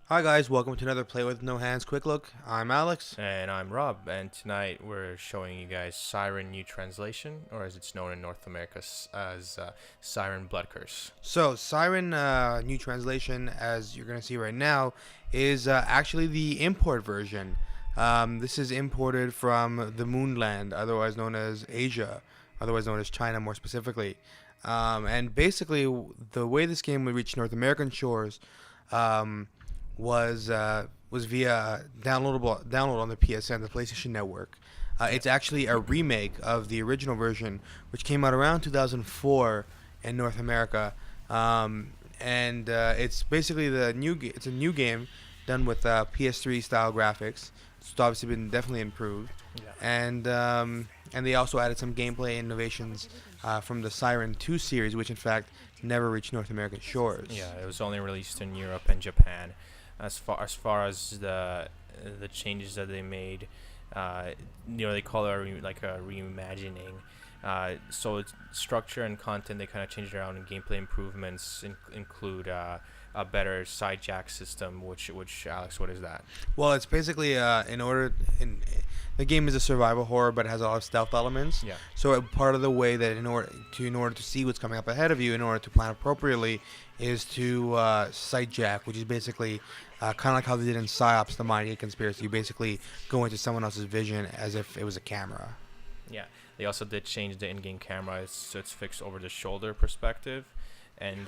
Hi guys, welcome to another Play with No Hands quick look. I'm Alex. And I'm Rob, and tonight we're showing you guys Siren New Translation, or as it's known in North America as Siren Blood Curse. So, Siren New Translation, as you're going to see right now, is actually the import version. This is imported from the Moonland, otherwise known as Asia, otherwise known as China more specifically. And basically, the way this game would reach North American shores um, was via download on the PSN, the PlayStation Network. It's actually a remake of the original version, which came out around 2004 in North America, and it's basically it's a new game done with PS3 style graphics. It's obviously been definitely improved, Yeah. and they also added some gameplay innovations from the Siren 2 series, which in fact never reached North American shores. Yeah, it was only released in Europe and Japan. As far as the changes that they made, they call it like a reimagining. So it's structure and content they kind of changed around, and gameplay improvements include a better side jack system. Which Alex, what is that? Well, it's basically the game is a survival horror, but it has a lot of stealth elements. Yeah. So part of the way that in order to see what's coming up ahead of you, in order to plan appropriately, is to sight jack, which is basically kind of like how they did in Psyops, the Mighty Conspiracy. You basically go into someone else's vision as if it was a camera. Yeah, they also did change the in-game camera, so it's fixed over the shoulder perspective, and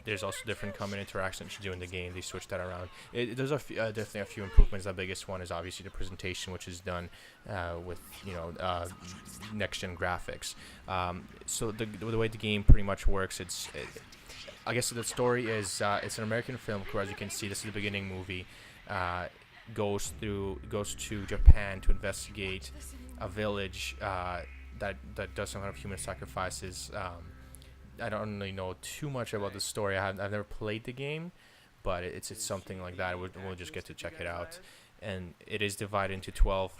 there's also different combat interactions you do in the game. They switched that around. There's definitely a few improvements. The biggest one is obviously the presentation, which is done with next-gen graphics. So the way the game pretty much works, I guess the story is it's an American film crew. As you can see, this is the beginning movie. Goes to Japan to investigate a village that does some kind of human sacrifices. I don't really know too much about the story. I've never played the game, but it's something like that. We'll just get to check it out. And it is divided into 12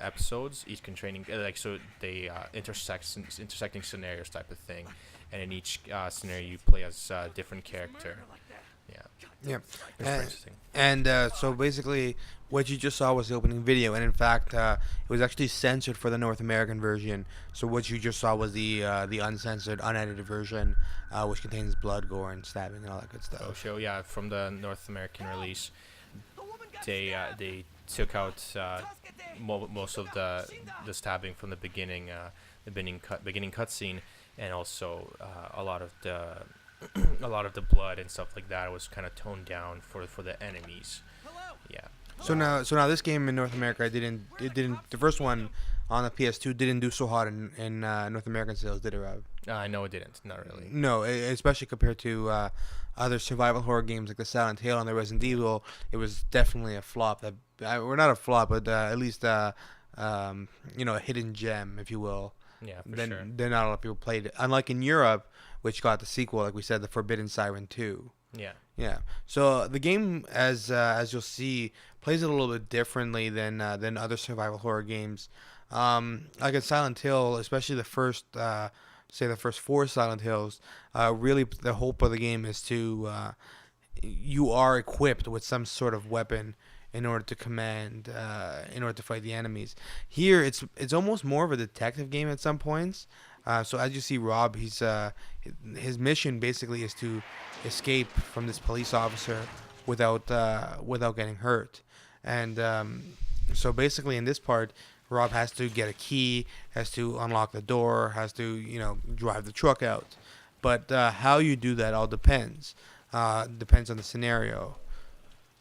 episodes, each containing so they intersecting scenarios type of thing. And in each scenario, you play as a different character. Yeah. Yeah. It's pretty interesting. And so basically, what you just saw was the opening video, and in fact, it was actually censored for the North American version. So what you just saw was the uncensored, unedited version, which contains blood, gore, and stabbing and all that good stuff. Oh, show yeah, from the North American release, they took out most of the stabbing from the beginning, beginning cutscene, and also a lot of the blood and stuff like that was kind of toned down for the enemies. Yeah. So now this game in North America, the first one on the PS2 didn't do so hot in North American sales, did it, Rob? No, it didn't. Not really. No, especially compared to other survival horror games like the Silent Hill and the Resident Evil, it was definitely a flop. Or not a flop, but at least a hidden gem, if you will. Yeah, for Then sure. not a lot of people played it. Unlike in Europe, which got the sequel, like we said, the Forbidden Siren 2. Yeah. Yeah. So the game, as you'll see, plays it a little bit differently than other survival horror games. Like in Silent Hill, especially the first four Silent Hills, really the hope of the game is to you are equipped with some sort of weapon in order to in order to fight the enemies. Here, it's almost more of a detective game at some points. So as you see, Rob, his mission basically is to escape from this police officer without getting hurt. And so basically in this part, Rob has to get a key, has to unlock the door, has to drive the truck out. But how you do that all depends. Depends on the scenario.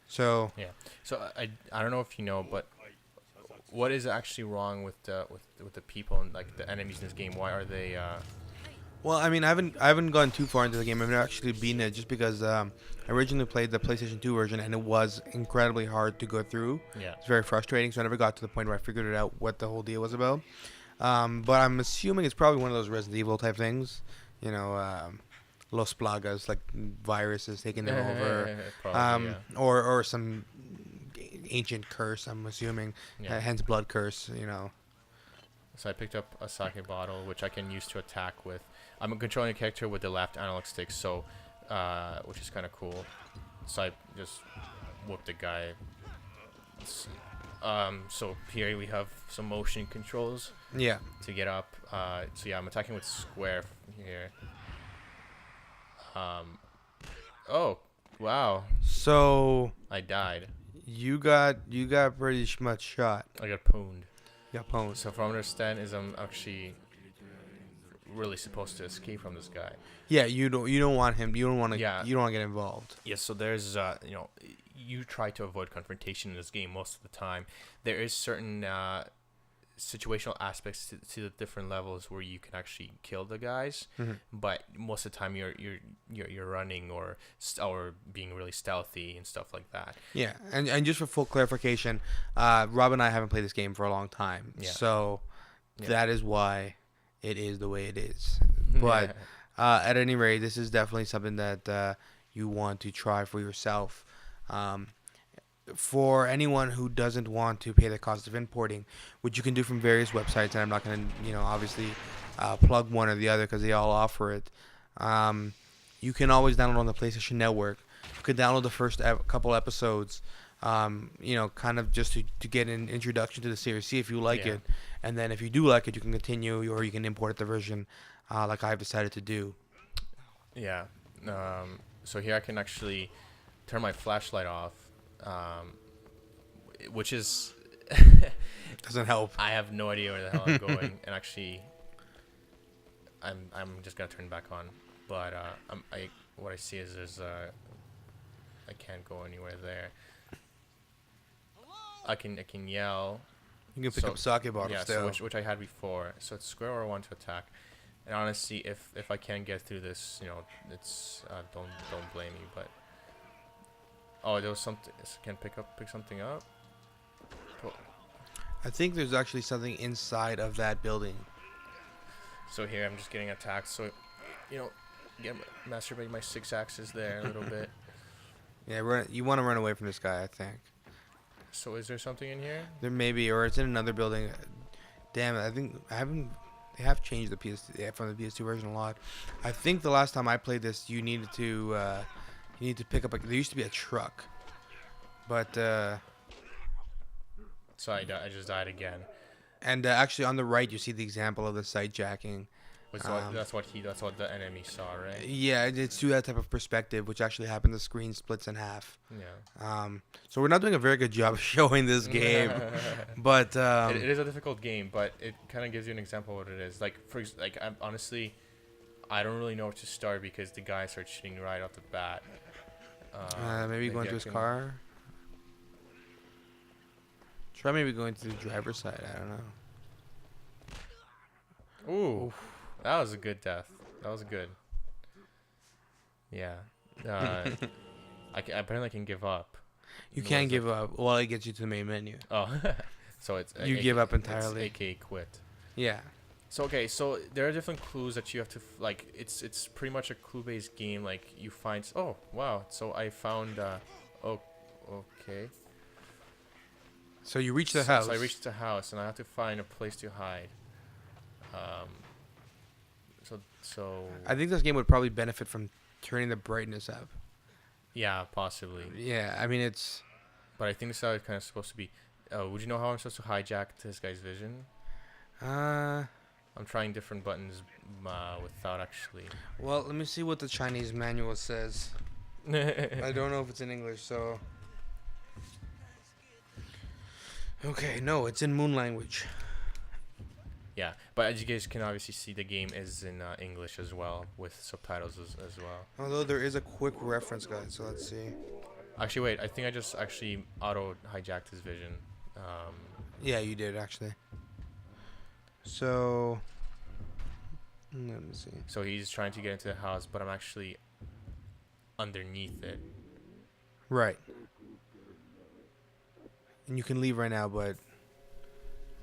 So Yeah. So I don't know if you know, but what is actually wrong with the people and like the enemies in this game? Why are they? well, I mean, I haven't gone too far into the game. I've never actually beaten it just because I originally played the PlayStation 2 version and it was incredibly hard to go through. Yeah. It's very frustrating, so I never got to the point where I figured it out what the whole deal was about. But I'm assuming it's probably one of those Resident Evil type things, Los Plagas, like viruses taking them over, Probably, yeah. or some ancient curse. I'm assuming, Yeah. hence blood curse. So I picked up a sake bottle, which I can use to attack with. I'm controlling a character with the left analog stick, so which is kind of cool. So I just whoop the guy. So here we have some motion controls Yeah. to get up. So yeah, I'm attacking with square here. Oh, wow. So I died. you got pretty much shot. I got pwned. You got pwned. So from what I understand is I'm actually really supposed to escape from this guy. Yeah, you don't want him. You don't want to. Yeah. You don't want to get involved. Yes, so there's you try to avoid confrontation in this game most of the time. There is certain situational aspects to the different levels where you can actually kill the guys, but most of the time you're running or being really stealthy and stuff like that. Yeah, and just for full clarification, Rob and I haven't played this game for a long time, so that is why it is the way it is. But at any rate, this is definitely something that you want to try for yourself. For anyone who doesn't want to pay the cost of importing, which you can do from various websites, and I'm not going to, obviously plug one or the other because they all offer it. You can always download on the PlayStation Network. You could download the first couple episodes, kind of just to get an introduction to the series, see if you like it. And then if you do like it, you can continue, or you can import the version like I've decided to do. Yeah. So here I can actually turn my flashlight off, which is doesn't help. I have no idea where the hell I'm going, and actually, I'm just gonna turn it back on. But what I see is there's I can't go anywhere there. I can yell. You can pick up sake bottles still. So which I had before. So it's square or one to attack. And honestly, if I can't get through this, it's don't blame me. But there was something. Can pick something up. I think there's actually something inside of that building. So here I'm just getting attacked. So, masturbating my 6 axes there a little bit. Yeah, you want to run away from this guy, I think. So is there something in here? There may be, or it's in another building. Damn it! I think They have changed the from the PS2 version a lot. I think the last time I played this, you needed to pick up. There used to be a truck, but. So I just died again. And actually, on the right, you see the example of the sight jacking. That's what the enemy saw, right? Yeah, it's through that type of perspective, which actually happens. The screen splits in half. Yeah. So we're not doing a very good job of showing this game, but it is a difficult game, but it kind of gives you an example of what it is. Honestly, I don't really know where to start because the guy starts shooting right off the bat. Maybe going to his car. Try maybe going to the driver's side. I don't know. Ooh. That was a good death. That was good. Yeah. Apparently I can give up. You can't give up. Well, it gets you to the main menu. Oh. So it's... You give up entirely. It's AK quit. Yeah. So, so there are different clues that you have to... It's pretty much a clue-based game. Like, you find... Oh, wow. So I found... okay. So you reach the house. So I reached the house, and I have to find a place to hide. So I think this game would probably benefit from turning the brightness up. Yeah, possibly. Yeah, I mean it's. But I think this is how it's kind of supposed to be. Would you know how I'm supposed to hijack this guy's vision? I'm trying different buttons without actually. Well, let me see what the Chinese manual says. I don't know if it's in English, so. Okay, no, it's in Moon language. Yeah, but as you guys can obviously see, the game is in English as well, with subtitles as well. Although there is a quick reference guide, so let's see. Actually, wait, I think I just actually auto-hijacked his vision. Yeah, you did, actually. So, let me see. So he's trying to get into the house, but I'm actually underneath it. Right. And you can leave right now, but